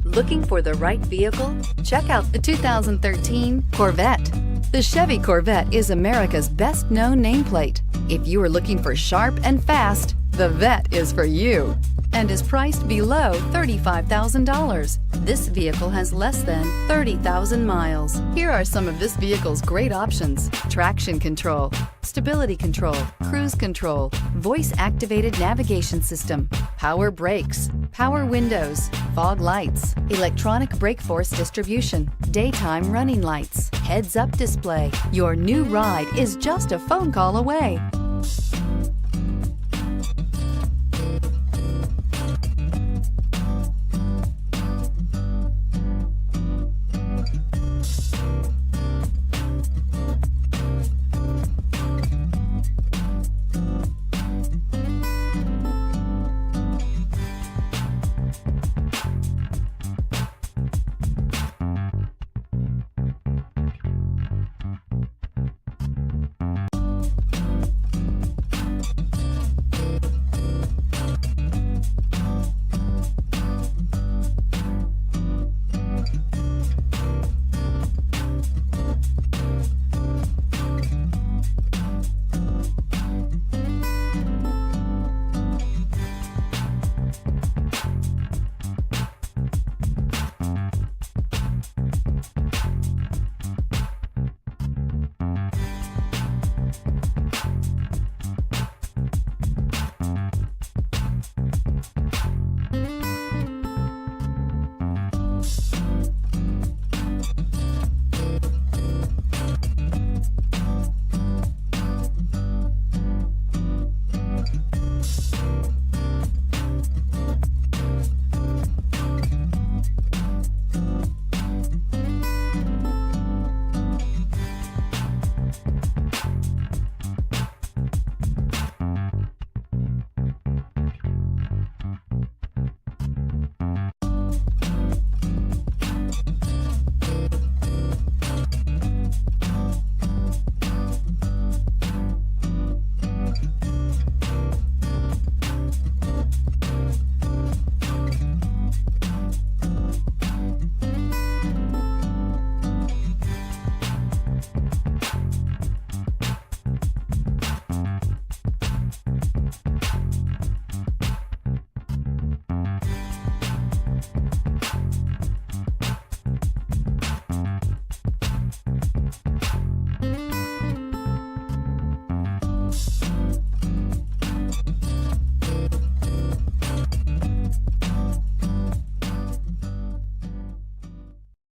Looking for the right vehicle? Check out the 2013 Corvette. The Chevy Corvette is America's best-known nameplate. If you are looking for sharp and fast, the Vette is for you and is priced below $35,000. This vehicle has less than 30,000 miles. Here are some of this vehicle's great options: traction control, stability control, cruise control, voice-activated navigation system, power brakes, power windows, fog lights, electronic brake force distribution, daytime running lights, heads-up display. Your new ride is just a phone call away.